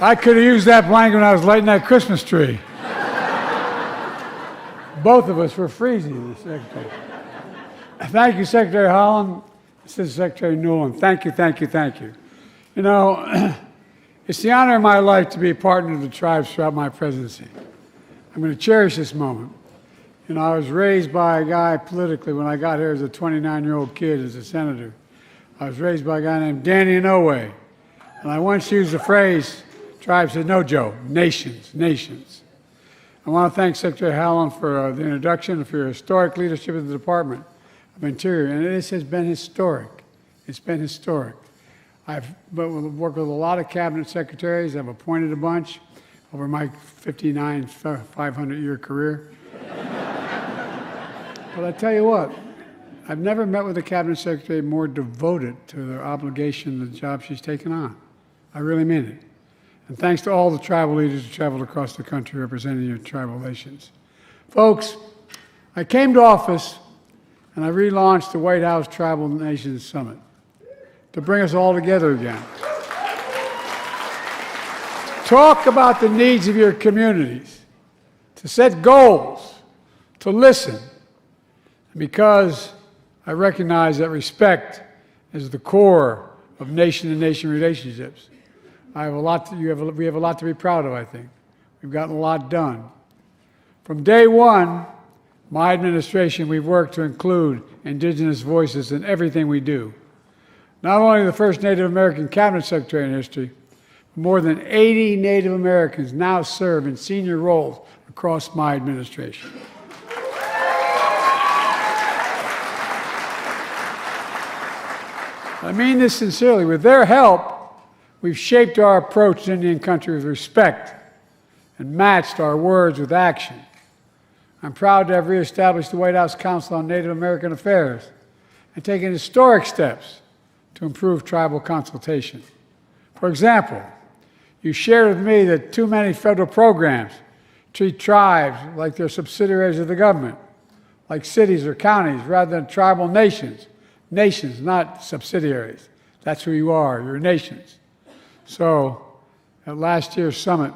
I could have used that blanket when I was lighting that Christmas tree. Both of us were freezing, the Secretary. Thank you, Secretary Holland. This is Secretary Newland. Thank you, thank you, thank you. You know, it's the honor of my life to be a partner of the tribes throughout my presidency. I'm going to cherish this moment. You know, I was raised by a guy politically when I got here as a 29-year-old kid as a senator. I was raised by a guy named Danny Inouye. And I once used the phrase, tribe said, no, Joe, nations, nations. I want to thank Secretary Holland for the introduction and for your historic leadership of the Department of Interior. And this has been historic. It's been historic. I've worked with a lot of cabinet secretaries. I've appointed a bunch over my 59, 500-year career. But I tell you what, I've never met with a cabinet secretary more devoted to their obligation to the job she's taken on. I really mean it. And thanks to all the tribal leaders who traveled across the country representing your tribal nations. Folks, I came to office and I relaunched the White House Tribal Nations Summit to bring us all together again. Talk about the needs of your communities, to set goals, to listen. Because I recognize that respect is the core of nation-to-nation relationships. We have a lot to be proud of, I think. We've gotten a lot done. From day one, my administration, we've worked to include indigenous voices in everything we do. Not only the first Native American cabinet secretary in history, but more than 80 Native Americans now serve in senior roles across my administration. I mean this sincerely. With their help, we've shaped our approach to Indian country with respect and matched our words with action. I'm proud to have reestablished the White House Council on Native American Affairs and taken historic steps to improve tribal consultation. For example, you shared with me that too many federal programs treat tribes like they're subsidiaries of the government, like cities or counties, rather than tribal nations. Nations, not subsidiaries. That's who you are, you're nations. So, at last year's summit,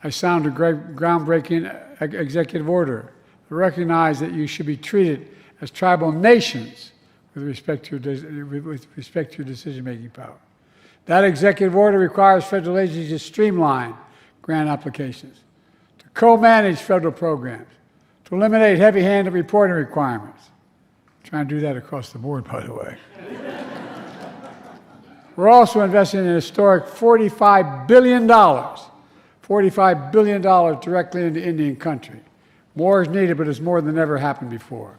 I signed a groundbreaking executive order to recognize that you should be treated as tribal nations with respect to your decision-making power. That executive order requires federal agencies to streamline grant applications, to co-manage federal programs, to eliminate heavy-handed reporting requirements. Trying to do that across the board, by the way. We're also investing in a historic $45 billion directly into Indian country. More is needed, but it's more than ever happened before.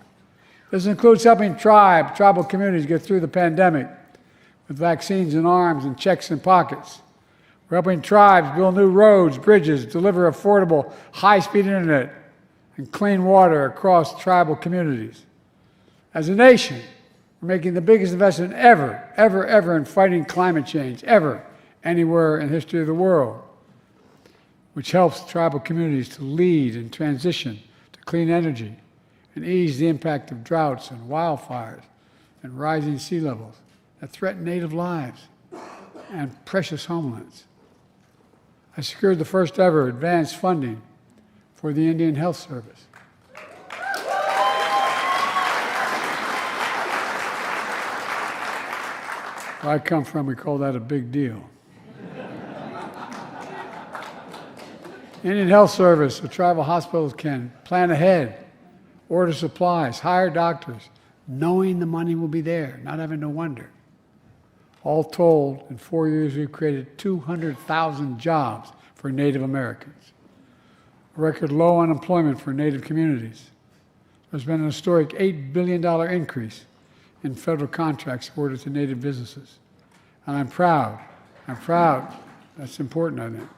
This includes helping tribal communities get through the pandemic with vaccines and arms and checks in pockets. We're helping tribes build new roads, bridges, deliver affordable, high-speed internet, and clean water across tribal communities. As a nation, we're making the biggest investment ever in fighting climate change, anywhere in the history of the world, which helps tribal communities to lead in transition to clean energy and ease the impact of droughts and wildfires and rising sea levels that threaten native lives and precious homelands. I secured the first ever advanced funding for the Indian Health Service. Where I come from, we call that a big deal. Indian Health Service, so tribal hospitals can plan ahead, order supplies, hire doctors, knowing the money will be there, not having to wonder. All told, in 4 years, we've created 200,000 jobs for Native Americans. A record low unemployment for Native communities. There's been an historic $8 billion increase in federal contracts awarded to Native businesses. And I'm proud, that's important, I think.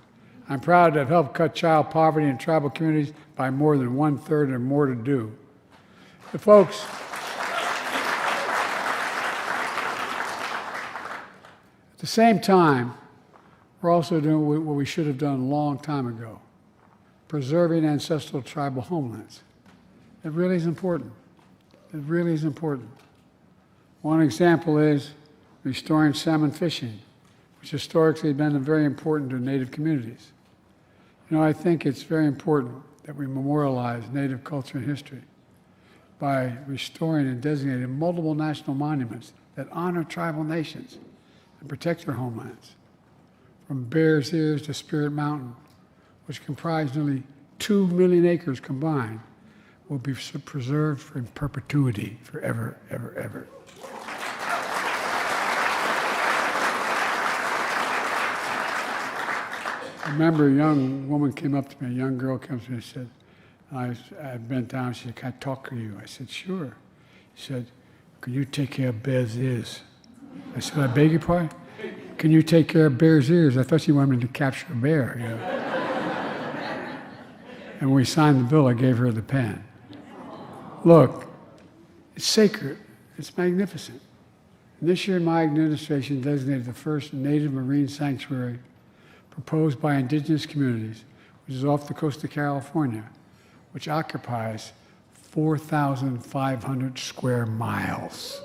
I'm proud to have helped cut child poverty in tribal communities by more than 1/3 and more to do. But folks, at the same time, we're also doing what we should have done a long time ago, preserving ancestral tribal homelands. It really is important. It really is important. One example is restoring salmon fishing, which historically have been very important to Native communities. You know, I think it's very important that we memorialize Native culture and history by restoring and designating multiple national monuments that honor tribal nations and protect their homelands. From Bears Ears to Spirit Mountain, which comprise nearly 2 million acres combined, will be preserved in perpetuity forever, ever, ever. I remember a young woman came up to me, a young girl comes to me and said, I bent down, she said, "Can I talk to you?" I said, "Sure." She said, "Can you take care of Bears Ears?" I said, "I beg your pardon? Can you take care of Bears Ears?" I thought she wanted me to capture a bear, you know. And when we signed the bill, I gave her the pen. Look, it's sacred, it's magnificent. And this year, my administration designated the first Native Marine Sanctuary proposed by indigenous communities, which is off the coast of California, which occupies 4,500 square miles.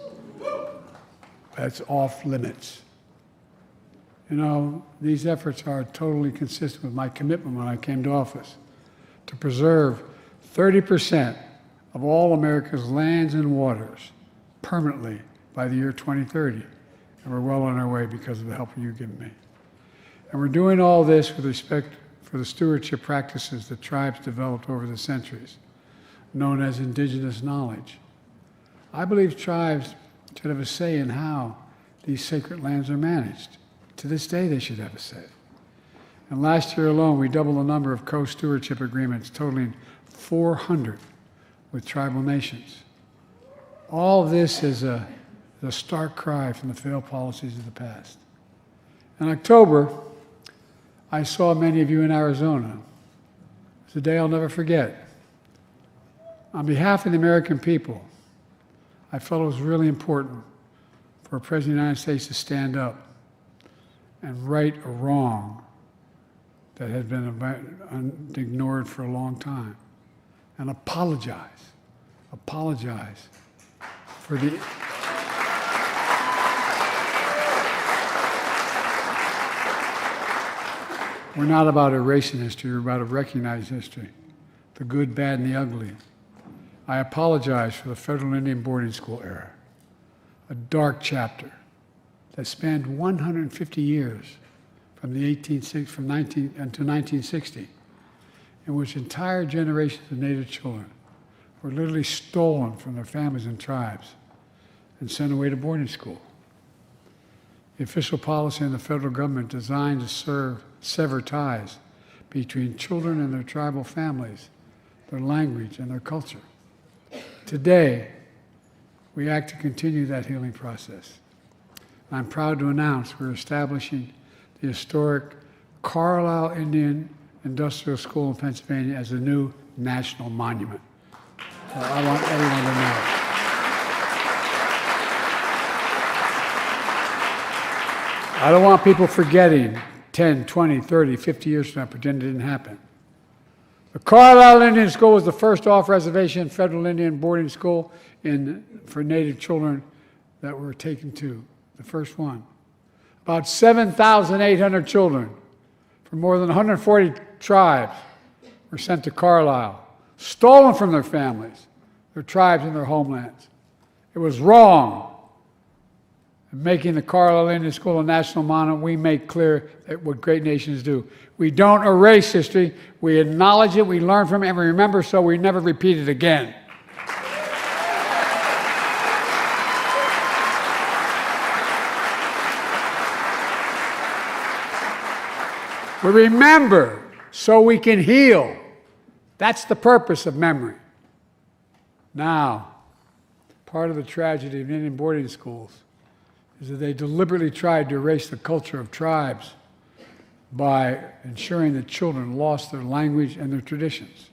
That's off limits. You know, these efforts are totally consistent with my commitment when I came to office to preserve 30% of all America's lands and waters permanently by the year 2030. And we're well on our way because of the help you've given me. And we're doing all this with respect for the stewardship practices that tribes developed over the centuries, known as indigenous knowledge. I believe tribes should have a say in how these sacred lands are managed. To this day, they should have a say. And last year alone, we doubled the number of co-stewardship agreements, totaling 400 with tribal nations. All of this is a stark cry from the failed policies of the past. In October, I saw many of you in Arizona. It's a day I'll never forget. On behalf of the American people, I felt it was really important for a President of the United States to stand up and right a wrong that had been ignored for a long time, and apologize for the We're not about erasing history, we're about recognizing history, the good, bad, and the ugly. I apologize for the Federal Indian Boarding School era, a dark chapter that spanned 150 years from 1960, in which entire generations of Native children were literally stolen from their families and tribes and sent away to boarding school. The official policy in the federal government designed to sever ties between children and their tribal families, their language, and their culture. Today, we act to continue that healing process. I'm proud to announce we're establishing the historic Carlisle Indian Industrial School in Pennsylvania as a new national monument. I want everyone to know. I don't want people forgetting 10, 20, 30, 50 years from now, pretend it didn't happen. The Carlisle Indian School was the first off-reservation federal Indian boarding school for Native children that were taken to, the first one. About 7,800 children from more than 140 tribes were sent to Carlisle, stolen from their families, their tribes, and their homelands. It was wrong. In making the Carlisle Indian School a national monument, we make clear that what great nations do. We don't erase history, we acknowledge it, we learn from it, and we remember so we never repeat it again. We remember so we can heal. That's the purpose of memory. Now, part of the tragedy of Indian boarding schools is that they deliberately tried to erase the culture of tribes by ensuring that children lost their language and their traditions.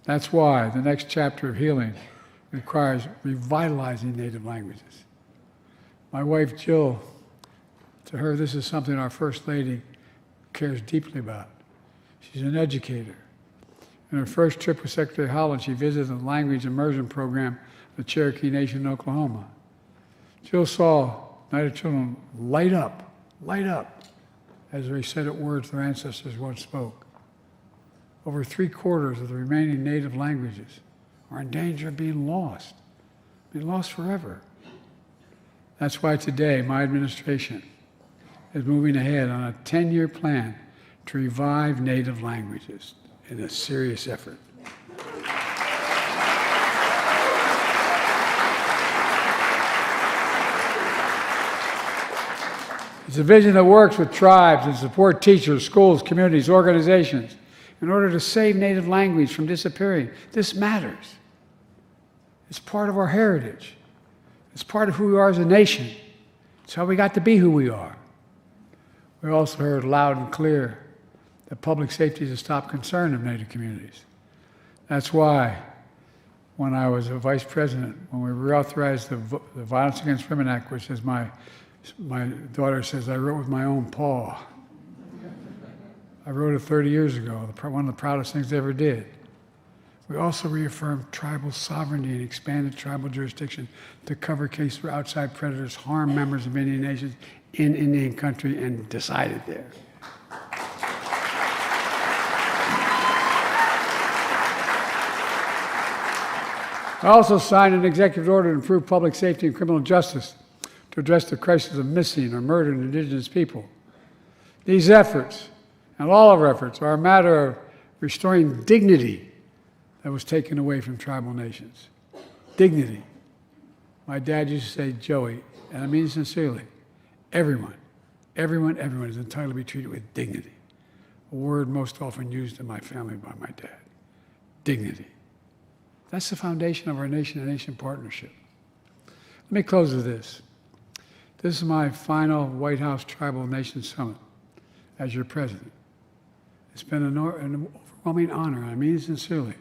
That's why the next chapter of healing requires revitalizing native languages. My wife, Jill, to her, this is something our First Lady cares deeply about. She's an educator. In her first trip with Secretary Holland, she visited the language immersion program of the Cherokee Nation in Oklahoma. Jill saw Native children light up light up, as they said at words their ancestors once spoke. Over 3/4 of the remaining native languages are in danger of being lost forever. That's why today my administration is moving ahead on a 10-year plan to revive native languages in a serious effort. It's a vision that works with tribes and support teachers, schools, communities, organizations in order to save native language from disappearing. This matters. It's part of our heritage. It's part of who we are as a nation. It's how we got to be who we are. We also heard loud and clear that public safety is a top concern of Native communities. That's why, when I was a vice president, when we reauthorized the Violence Against Women Act, which is my daughter says I wrote with my own paw. I wrote it 30 years ago, one of the proudest things I ever did. We also reaffirmed tribal sovereignty and expanded tribal jurisdiction to cover cases where outside predators harm members of Indian nations in Indian country and decided there. I also signed an executive order to improve public safety and criminal justice to address the crisis of missing or murdered Indigenous people. These efforts, and all of our efforts, are a matter of restoring dignity that was taken away from tribal nations. Dignity. My dad used to say, Joey, and I mean sincerely, everyone is entitled to be treated with dignity. A word most often used in my family by my dad. Dignity. That's the foundation of our nation-to-nation partnership. Let me close with this. This is my final White House Tribal Nation Summit as your president. It's been an overwhelming honor, I mean sincerely,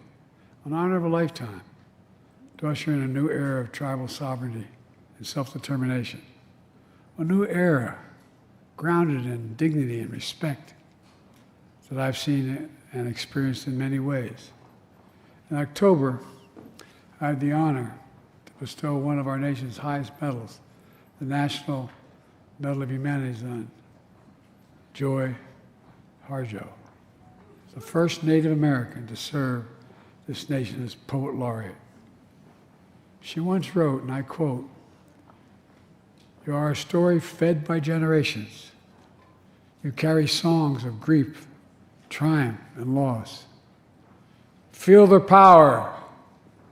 an honor of a lifetime to usher in a new era of tribal sovereignty and self-determination. A new era grounded in dignity and respect that I've seen and experienced in many ways. In October, I had the honor to bestow one of our nation's highest medals, the National Medal of Humanities, on Joy Harjo, the first Native American to serve this nation as Poet Laureate. She once wrote, and I quote, "You are a story fed by generations. You carry songs of grief, triumph, and loss. Feel their power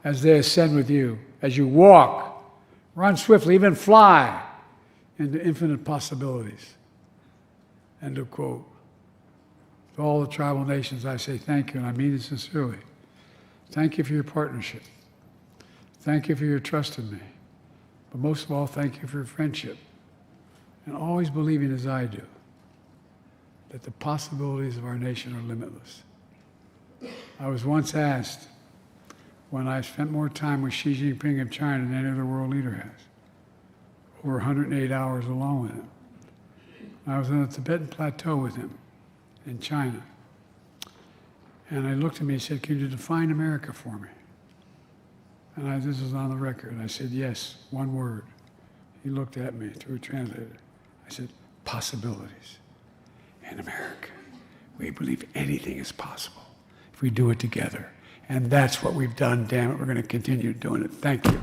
as they ascend with you, as you walk, run swiftly, even fly into infinite possibilities." End of quote. To all the tribal nations, I say thank you, and I mean it sincerely. Thank you for your partnership. Thank you for your trust in me. But most of all, thank you for your friendship. And always believing, as I do, that the possibilities of our nation are limitless. I was once asked, when I spent more time with Xi Jinping of China than any other world leader has, over 108 hours alone with him. I was on the Tibetan Plateau with him in China. And I looked at me and said, "Can you define America for me?" And this is on the record. I said, "Yes, one word." He looked at me through a translator. I said, "Possibilities." In America, we believe anything is possible if we do it together. And that's what we've done. Damn it, we're going to continue doing it. Thank you.